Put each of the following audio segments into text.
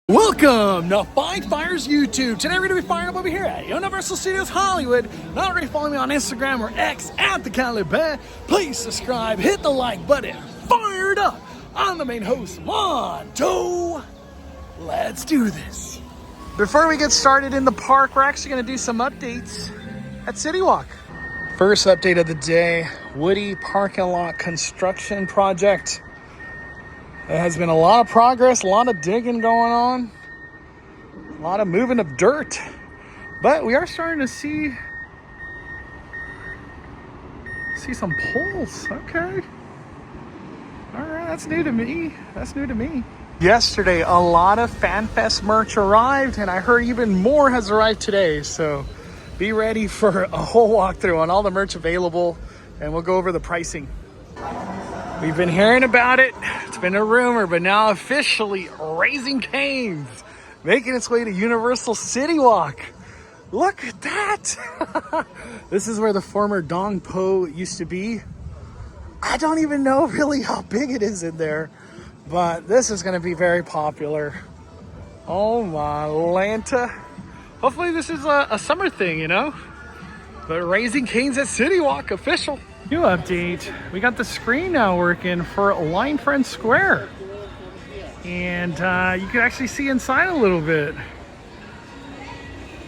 Welcome to Fight Fires YouTube. Today we're going to be firing up over here at Universal Studios Hollywood. Not already following me on Instagram or X at the Caliban. Please subscribe, hit the like button. Fired up! I'm the main host, Monto. Let's do this. Before we get started in the park, we're actually going to do some updates at CityWalk. First update of the day, Woody parking lot construction project. There has been a lot of progress, a lot of digging going on, a lot of moving of dirt, but we are starting to see some poles. Okay. All right, that's new to me. Yesterday, a lot of FanFest merch arrived, and I heard even more has arrived today. So be ready for a whole walkthrough on all the merch available, and we'll go over the pricing. We've been hearing about it. It's been a rumor, but now officially Raising Cane's making its way to Universal CityWalk. Look at that. This is where the former Dong Po used to be. I don't even know really how big it is in there, but this is going to be very popular. Oh my Lanta. Hopefully this is a summer thing, you know? But Raising Cane's at CityWalk, official. New update, we got the screen now working for Line Friend Square. And you can actually see inside a little bit.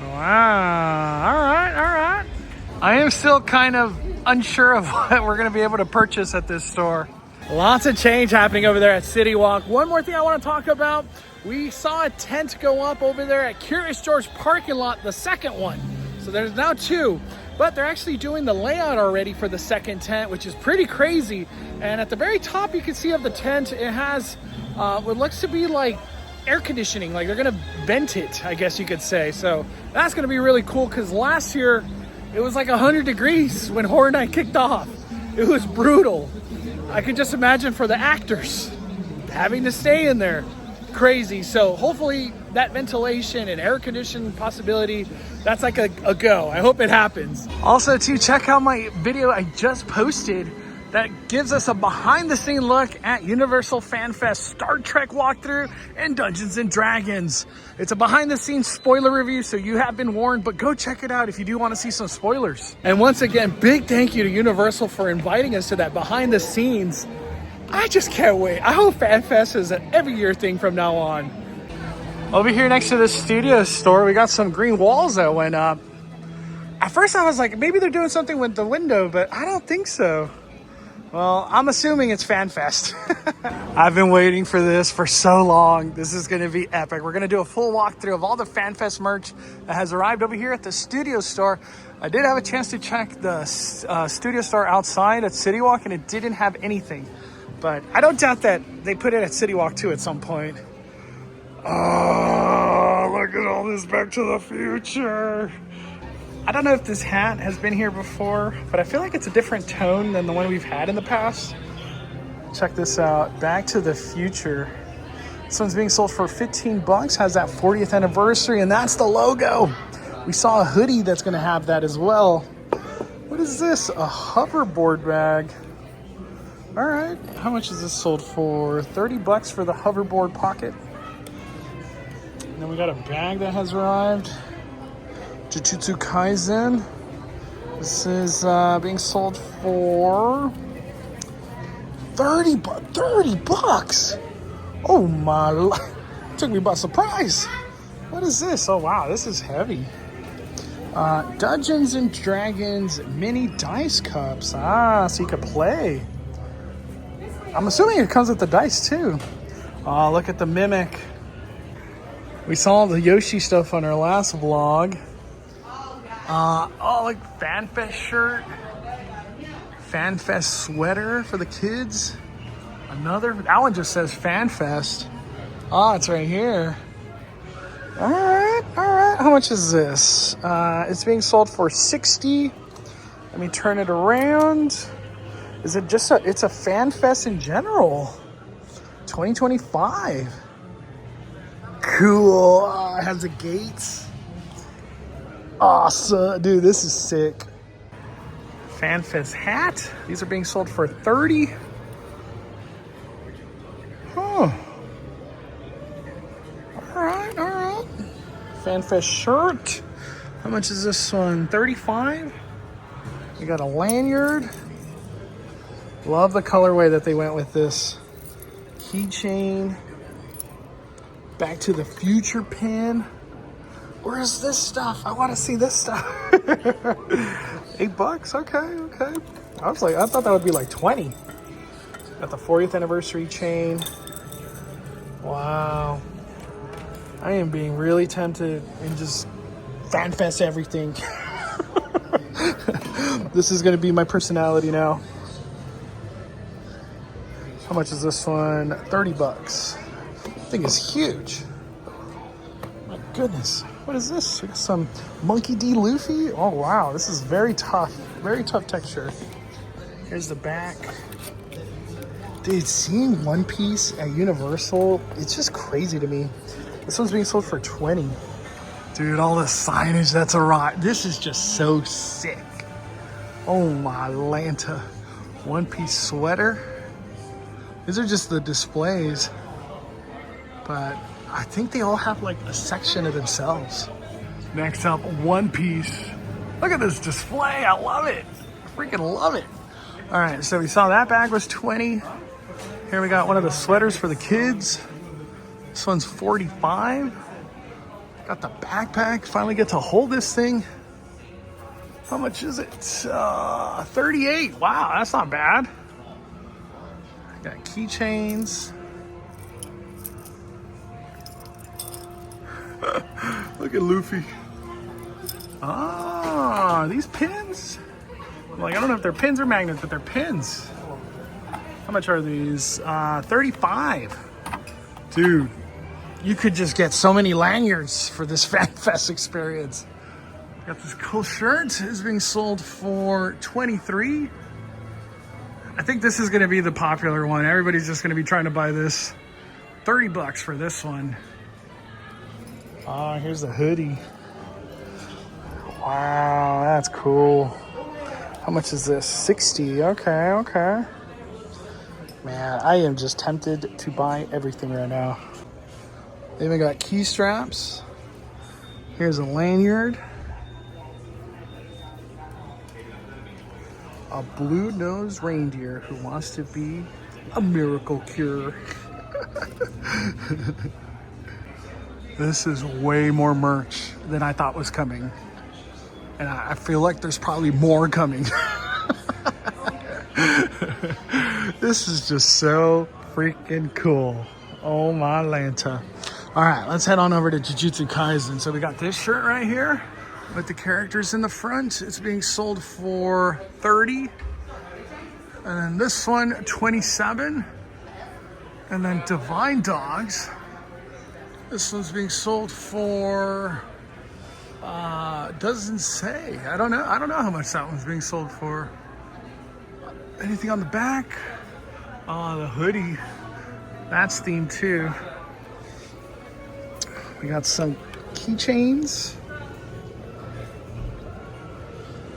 Wow, all right. I am still kind of unsure of what we're gonna be able to purchase at this store. Lots of change happening over there at CityWalk. One more thing I wanna talk about. We saw a tent go up over there at Curious George parking lot, the second one. So there's now two. But they're actually doing the layout already for the second tent, which is pretty crazy. And at the very top, you can see of the tent, it has what looks to be like air conditioning. Like they're gonna vent it, I guess you could say. So that's gonna be really cool because last year, it was like 100 degrees when Horror Night kicked off. It was brutal. I could just imagine for the actors having to stay in there. Crazy. So hopefully that ventilation and air conditioning possibility, that's like a go. I hope it happens. Also to check out my video I just posted that gives us a behind the scene look at Universal FanFest Star Trek walkthrough and Dungeons and Dragons. It's a behind the scenes spoiler review, so you have been warned, but go check it out if you do want to see some spoilers. And once again, big thank you to Universal for inviting us to that behind the scenes. I just can't wait. I hope FanFest is an every year thing from now on. Over here next to the studio store, we got some green walls that went up. At first I was like, maybe they're doing something with the window, but I don't think so. Well, I'm assuming it's FanFest. I've been waiting for this for so long. This is gonna be epic. We're gonna do a full walkthrough of all the FanFest merch that has arrived over here at the studio store. I did have a chance to check the studio store outside at CityWalk, and it didn't have anything. But I don't doubt that they put it at CityWalk too at some point. Oh, look at all this Back to the Future. I don't know if this hat has been here before, but I feel like it's a different tone than the one we've had in the past. Check this out, Back to the Future. This one's being sold for 15 bucks, has that 40th anniversary, and that's the logo. We saw a hoodie that's gonna have that as well. What is this? A hoverboard bag. All right, how much is this sold for? 30 bucks for the hoverboard pocket. And then we got a bag that has arrived. Jujutsu Kaisen. This is being sold for 30 bucks. Oh my, took me by surprise. What is this? Oh wow, this is heavy. Dungeons and Dragons mini dice cups. Ah, so you could play. I'm assuming it comes with the dice too. Oh, look at the Mimic. We saw the Yoshi stuff on our last vlog. Oh, like FanFest shirt. FanFest sweater for the kids. Another, that one just says FanFest. Oh, it's right here. All right. How much is this? It's being sold for 60. Let me turn it around. Is it just it's a FanFest in general. 2025. Cool. Oh, it has the gates. Awesome. Dude, this is sick. FanFest hat. These are being sold for 30. Huh. All right. FanFest shirt. How much is this one? 35. We got a lanyard. Love the colorway that they went with this. Keychain. Back to the Future pin. Where's this stuff? I want to see this stuff. $8. Okay. I thought that would be like 20. Got the 40th anniversary chain. Wow. I am being really tempted and just FanFest everything. This is going to be my personality now. How much is this one? $30. This thing is huge. My goodness. What is this? We got some Monkey D. Luffy. Oh, wow. This is very tough. Very tough texture. Here's the back. Dude, seeing One Piece at Universal, it's just crazy to me. This one's being sold for 20. Dude, all the signage that's around. This is just so sick. Oh my Lanta. One Piece sweater. These are just the displays. But I think they all have like a section of themselves. Next up, One Piece. Look at this display. I love it. I freaking love it. All right, so we saw that bag was 20. Here we got one of the sweaters for the kids. This one's 45. Got the backpack. Finally get to hold this thing. How much is it? 38. Wow, that's not bad. Got keychains. Look at Luffy. Ah, these pins. Like, I don't know if they're pins or magnets, but they're pins. How much are these? 35. Dude, you could just get so many lanyards for this FanFest experience. Got this cool shirt. It's being sold for 23. I think this is going to be the popular one. Everybody's just going to be trying to buy this. $30 for this one. Here's the hoodie. Wow, that's cool. How much is this? 60. Okay. Man, I am just tempted to buy everything right now. They even got key straps. Here's a lanyard. A blue-nosed reindeer who wants to be a miracle cure. This is way more merch than I thought was coming. And I feel like there's probably more coming. This is just so freaking cool. Oh my Lanta. All right, let's head on over to Jujutsu Kaisen. So we got this shirt right here with the characters in the front. It's being sold for 30. And then this one, 27. And then Divine Dogs. This one's being sold for, doesn't say. I don't know how much that one's being sold for. Anything on the back? Oh, the hoodie. That's themed too. We got some keychains.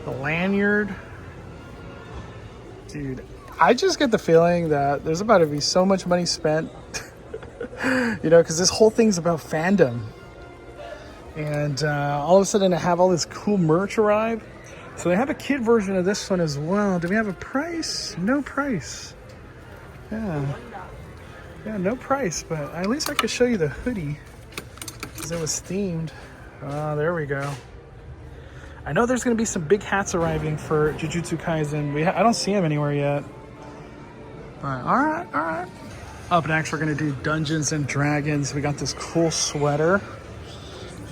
The lanyard. Dude, I just get the feeling that there's about to be so much money spent. You know, because this whole thing's about fandom. And all of a sudden I have all this cool merch arrive. So they have a kid version of this one as well. Do we have a price? No price. Yeah, no price, but at least I could show you the hoodie because it was themed. There we go. I know there's going to be some big hats arriving for Jujutsu Kaisen. I don't see them anywhere yet. But all right. Up next, we're going to do Dungeons and Dragons. We got this cool sweater.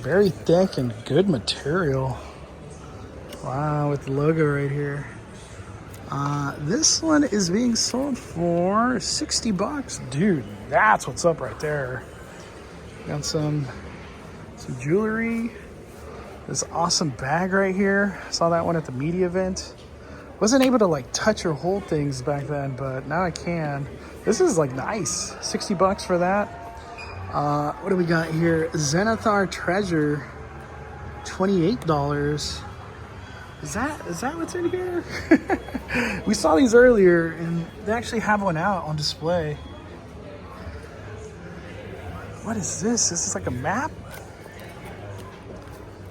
Very thick and good material. Wow, with the logo right here. This one is being sold for $60. Dude, that's what's up right there. Got some jewelry. This awesome bag right here. Saw that one at the media event. Wasn't able to like touch or hold things back then, but now I can. This is like nice. $60 for that. What do we got here? Zenithar Treasure. $28. Is that what's in here? We saw these earlier and they actually have one out on display. What is this? This is like a map?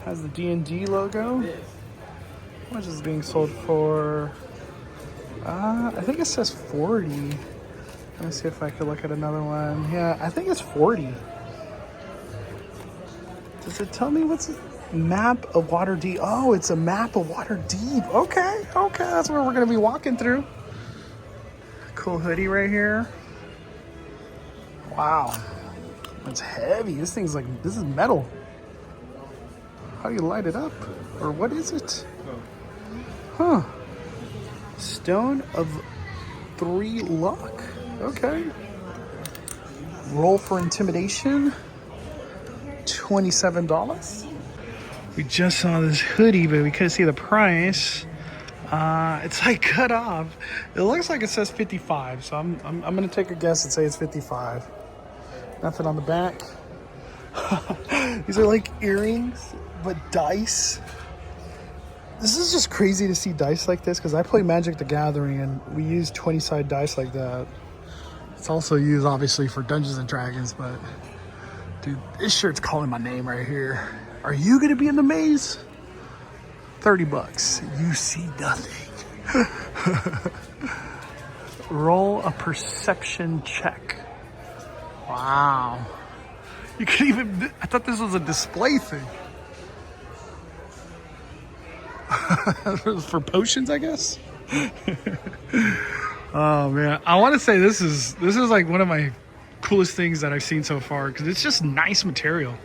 Has the D&D logo. How much is it being sold for? I think it says 40. Let me see if I could look at another one. Yeah, I think it's 40. Does it tell me what's it? Map of Waterdeep? Oh, it's a map of Waterdeep. Okay, that's where we're gonna be walking through. Cool hoodie right here. Wow, it's heavy. This thing's like, this is metal. How do you light it up? Or what is it? Huh. Stone of 3 luck. Okay. Roll for intimidation. $27. We just saw this hoodie, but we couldn't see the price. It's like cut off. It looks like it says 55, so I'm gonna take a guess and say it's 55. Nothing on the back. These are like earrings, but dice. This is just crazy to see dice like this because I play Magic the Gathering and we use 20-side dice like that. It's also used obviously for Dungeons and Dragons, but dude, this shirt's calling my name right here. Are you gonna be in the maze? $30. You see nothing. Roll a perception check. Wow. You could even, I thought this was a display thing. For potions, I guess. Oh man, I want to say this is like one of my coolest things that I've seen so far because it's just nice material.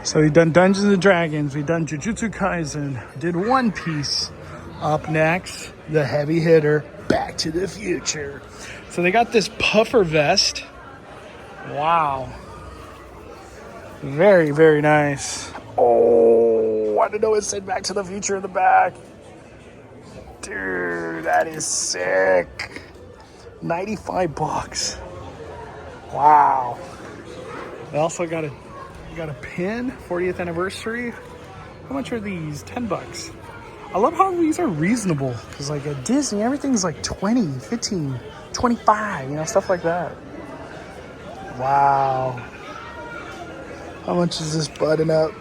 So we've done Dungeons and Dragons, we've done Jujutsu Kaisen, did One Piece. Up next, the heavy hitter, Back to the Future. So they got this puffer vest. Wow. Very, very nice. Oh, I didn't know it said Back to the Future in the back. Dude, that is sick. $95. Wow. They also got a pin, 40th anniversary. How much are these? $10. I love how these are reasonable because like at Disney, everything's like 20, 15, 25, stuff like that. Wow. How much is this button up?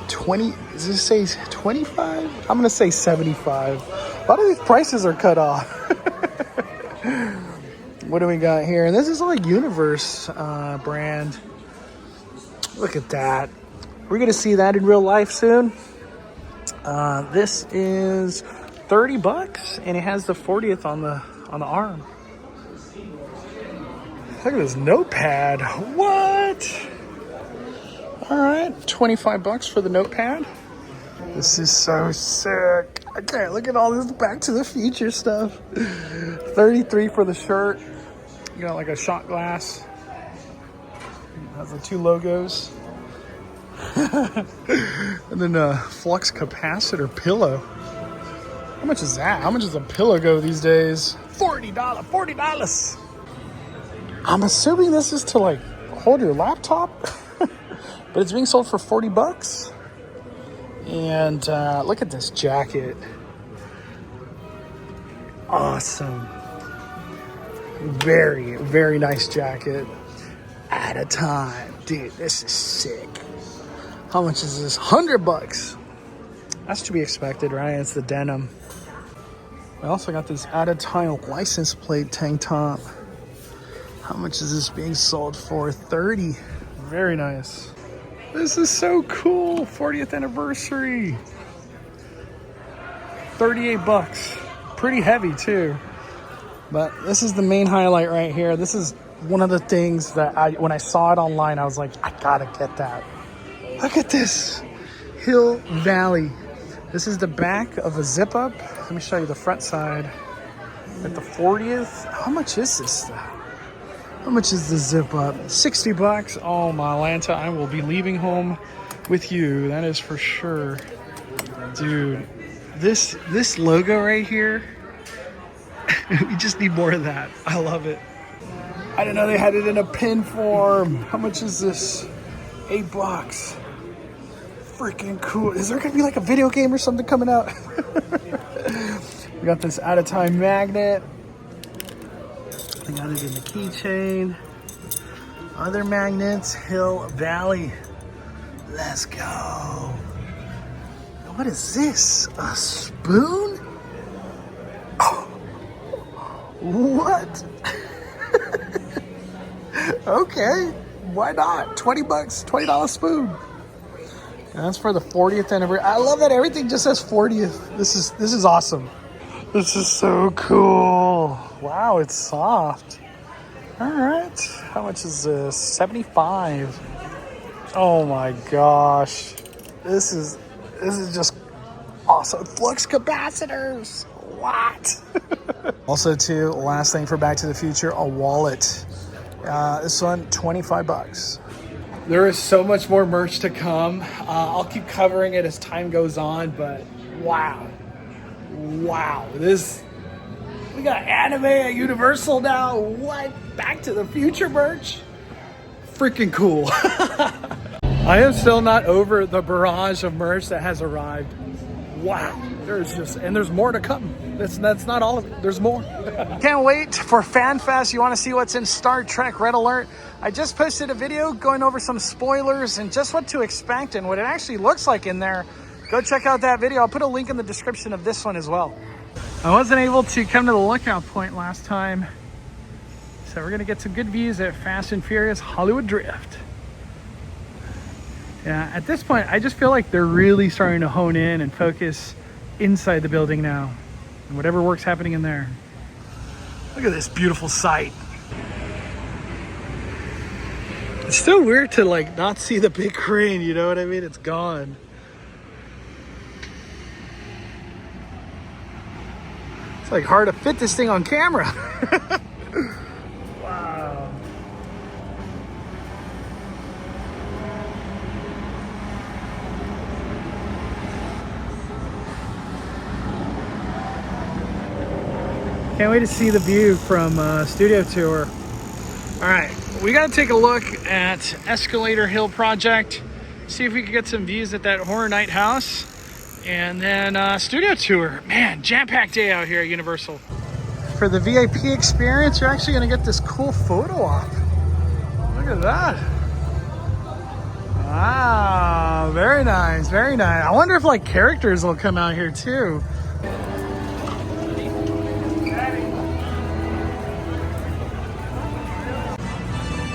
20, does this say 25? I'm going to say 75. A lot of these prices are cut off. What do we got here? And this is like Universe brand. Look at that. We're going to see that in real life soon. This is $30 and it has the 40th on the arm. Look at this notepad. What? All right, $25 for the notepad. This is so sick. I can't look at all this Back to the Future stuff. $33 for the shirt. You got like a shot glass. It has the 2 logos. And then a flux capacitor pillow. How much is that? How much does a pillow go these days? $40. I'm assuming this is to like hold your laptop. But it's being sold for $40. And look at this jacket. Awesome. Very, very nice jacket. At a time. Dude, this is sick. How much is this? $100. That's to be expected, right? It's the denim. I also got this At a Time license plate tank top. How much is this being sold for? $30. Very nice. This is so cool. 40th anniversary. $38. Pretty heavy too. But this is the main highlight right here. This is one of the things that when I saw it online, I was like, I gotta get that. Look at this. Hill Valley. This is the back of a zip up. Let me show you the front side. At the 40th. How much is this stuff? How much is the zip up? $60. Oh my Lanta, I will be leaving home with you. That is for sure. Dude, this logo right here, we just need more of that. I love it. I didn't know they had it in a pin form. How much is this? $8. Freaking cool. Is there gonna be like a video game or something coming out? We got this At a Time magnet. I got it in the keychain. Other magnets, Hill Valley. Let's go. What is this? A spoon? Oh, what? Okay, why not? 20 bucks, $20 spoon. And that's for the 40th anniversary. I love that everything just says 40th. This is awesome. This is so cool. Wow, it's soft. All right, how much is this? 75. Oh my gosh. This is just awesome. Flux capacitors. What? Also too, last thing for Back to the Future, a wallet. This one, 25 bucks. There is so much more merch to come. I'll keep covering it as time goes on, but wow. Wow. We got anime at Universal now. What? Back to the Future merch? Freaking cool. I am still not over the barrage of merch that has arrived. Wow. There's more to come. That's not all of it. There's more. Can't wait for FanFest. You want to see what's in Star Trek Red Alert? I just posted a video going over some spoilers and just what to expect and what it actually looks like in there. Go check out that video. I'll put a link in the description of this one as well. I wasn't able to come to the lookout point last time, so we're going to get some good views at Fast and Furious Hollywood Drift. Yeah, at this point, I just feel like they're really starting to hone in and focus inside the building now. And whatever work's happening in there. Look at this beautiful sight. It's still weird to like not see the big crane, you know what I mean? It's gone. It's like hard to fit this thing on camera. Wow. Can't wait to see the view from Studio Tour. All right, we got to take a look at Escalator Hill Project, see if we can get some views at that Horror Night house, and then Studio Tour. Man, jam-packed day out here at Universal. For the VIP experience, you're actually going to get this cool photo op. Look at that. Wow, very nice, very nice. I wonder if like characters will come out here too.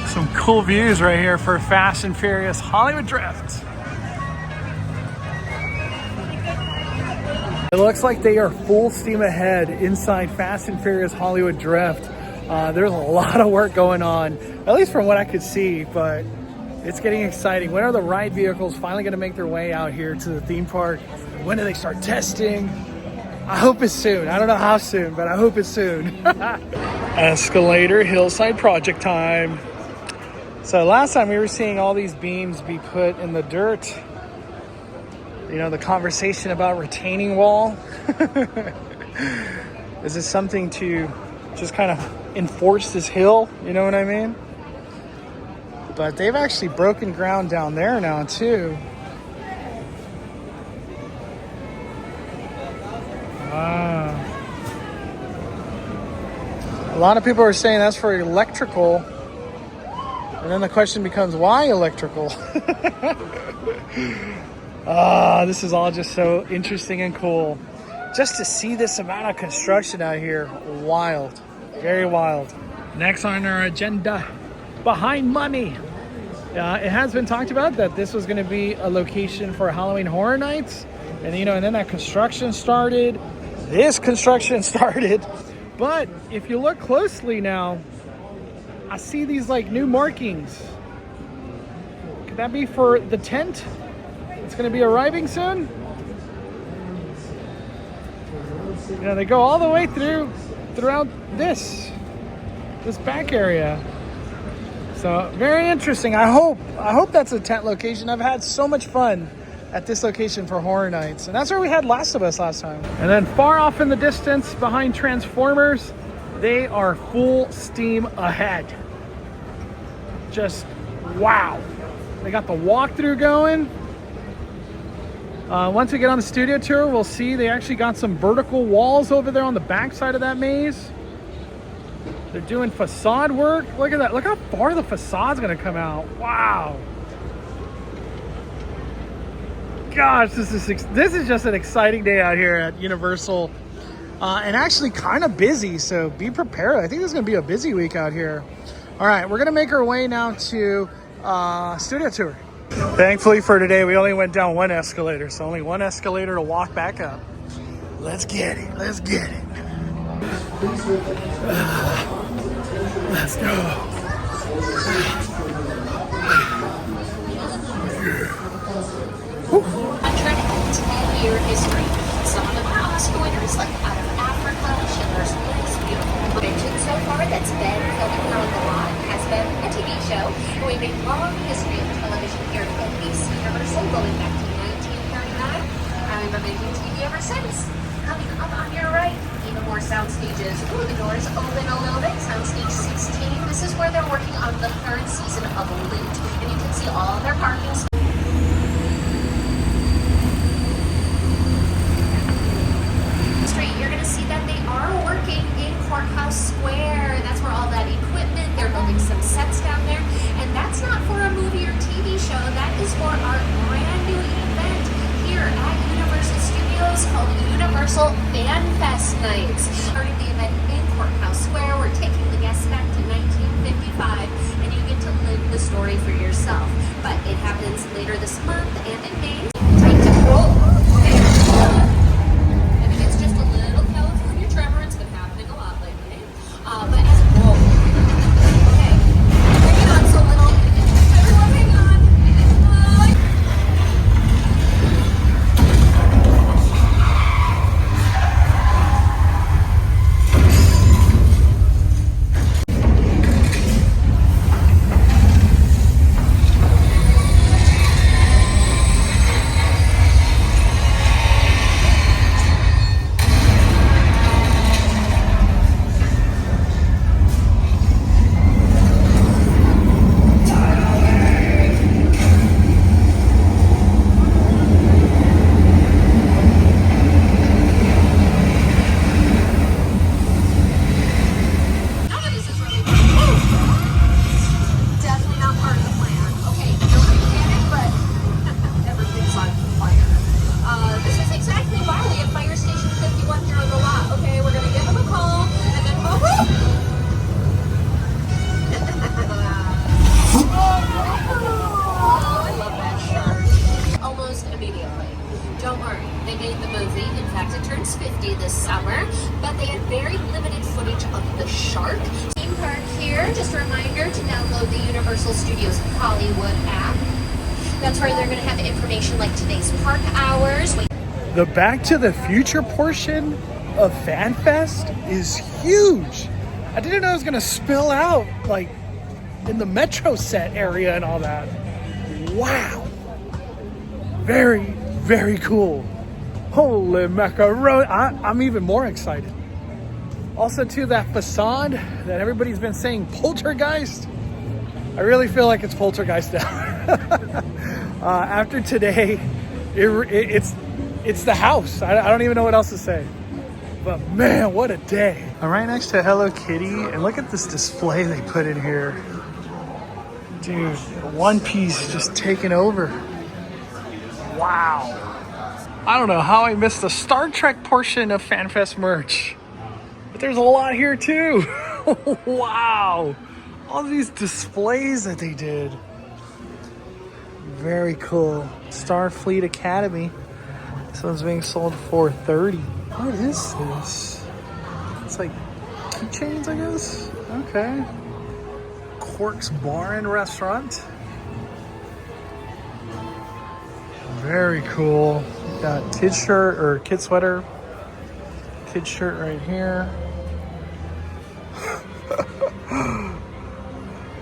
Some cool views right here for Fast and Furious Hollywood Drift. It looks like they are full steam ahead inside Fast and Furious Hollywood Drift. There's a lot of work going on, at least from what I could see, but it's getting exciting. When are the ride vehicles finally going to make their way out here to the theme park? When do they start testing? I hope it's soon. I don't know how soon, but I hope it's soon. Escalator Hillside Project time. So last time we were seeing all these beams be put in the dirt. You know, the conversation about retaining wall. Is this something to just kind of enforce this hill? You know what I mean? But they've actually broken ground down there now too. Wow. A lot of people are saying that's for electrical. And then the question becomes, why electrical? This is all just so interesting and cool. Just to see this amount of construction out here, wild, very wild. Next on our agenda, Behind Money. It has been talked about that this was going to be a location for Halloween Horror Nights. And, you know, and then that construction started. This construction started. But if you look closely now, I see these like new markings. Could that be for the tent? It's going to be arriving soon. You know, they go all the way throughout this back area. So very interesting. I hope that's a tent location. I've had so much fun at this location for Horror Nights, and that's where we had Last of Us last time. And then far off in the distance behind Transformers, they are full steam ahead. Just wow. They got the walkthrough going. Once we get on the studio tour, we'll see they actually got some vertical walls over there on the back side of that maze. They're doing facade work. Look at that. Look how far the facade's gonna come out. Wow. gosh, this is just an exciting day out here at Universal, and actually kind of busy. So be prepared. I think this is going to be a busy week out here. All right, we're going to make our way now to studio tour. Thankfully for today, we only went down one escalator, so only one escalator to walk back up. Let's get it. Let's get it. Let's go. I'm trying to 10-year history. Some of the proudest winners, like out of Africa, Schindler's List, beautiful mention so far that's been filming here on the lot has been a TV show. And we make long history of television here at NBC Universal going back to 1939. I've been making TV ever since. Coming up on your right, even more sound stages. Ooh, the doors open a little bit. Soundstage 16. This is where they're working on the third season of Loot. And you can see all their parking spaces. You're going to see that they are working in Courthouse Square. That's where all that equipment, they're building some sets down there. And that's not for a movie or TV show. That is for our brand new event here at Universal Studios called Universal FanFest Nights. Starting the event in Courthouse Square, we're taking the guests back to 1955, and you get to live the story for yourself. But it happens later this month and in May. Time to roll. Okay. I think it's just a little California tremor. It's been happening a lot lately. But as whoa. Okay. Bring it on so little. Everyone hang on. Don't worry, they made the movie. In fact, it turns 50 this summer, but they had very limited footage of the shark. Theme park here, just a reminder to download the Universal Studios Hollywood app. That's where they're going to have information like today's park hours. The Back to the Future portion of FanFest is huge. I didn't know it was going to spill out like in the Metro set area and all that. Wow. Very, very cool. Holy macaroni. I'm even more excited. Also, too, that facade that everybody's been saying poltergeist. I really feel like it's poltergeist now. After today, it's the house. I don't even know what else to say. But man, what a day. I'm right next to Hello Kitty, and look at this display they put in here. Dude, One Piece just taking over. Wow. I don't know how I missed the Star Trek portion of FanFest merch. But there's a lot here too. Wow. All these displays that they did. Very cool. Starfleet Academy. This one's being sold for $30. What is this? It's like keychains, I guess? Okay. Quark's Bar and Restaurant. Very cool. Got kid shirt or kid sweater. Kid shirt right here.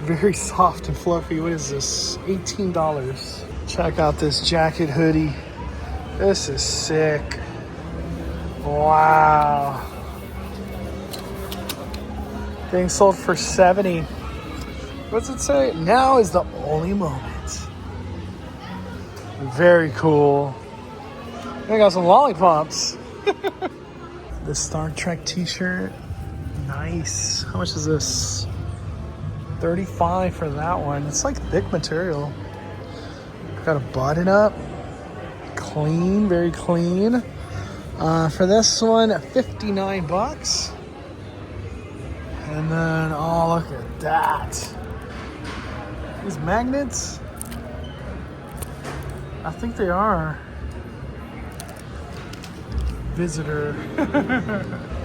Very soft and fluffy. What is this? $18. Check out this jacket hoodie. This is sick. Wow. Being sold for $70. What's it say? Now is the only moment. Very cool. I got some lollipops. The Star Trek t-shirt. Nice. How much is this? $35 for that one. It's like thick material. Got a button up. clean, very clean. For this one, $59. And then, oh, look at that. These magnets, I think they are visitor.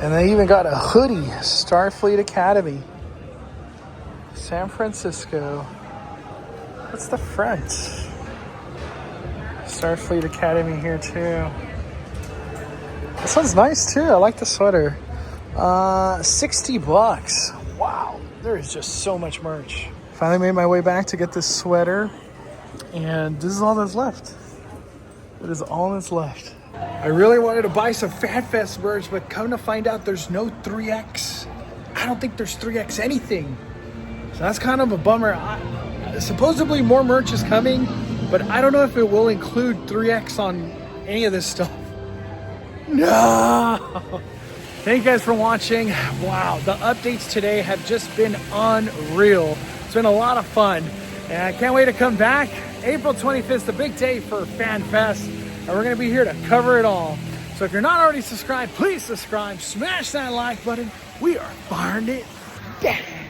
And they even got a hoodie, Starfleet Academy, San Francisco. What's the front? Starfleet Academy here too. This one's nice too. I like the sweater. $60. Wow, there is just so much merch. Finally made my way back to get this sweater, and this is all that's left. It is all that's left. I really wanted to buy some FanFest merch, but come to find out there's no 3X. I don't think there's 3X anything. So that's kind of a bummer. Supposedly more merch is coming, but I don't know if it will include 3X on any of this stuff. No! Thank you guys for watching. Wow, the updates today have just been unreal. It's been a lot of fun, and I can't wait to come back. April 25th is the big day for FanFest, and we're gonna be here to cover it all. So if you're not already subscribed, please subscribe, smash that like button. We are firing it down.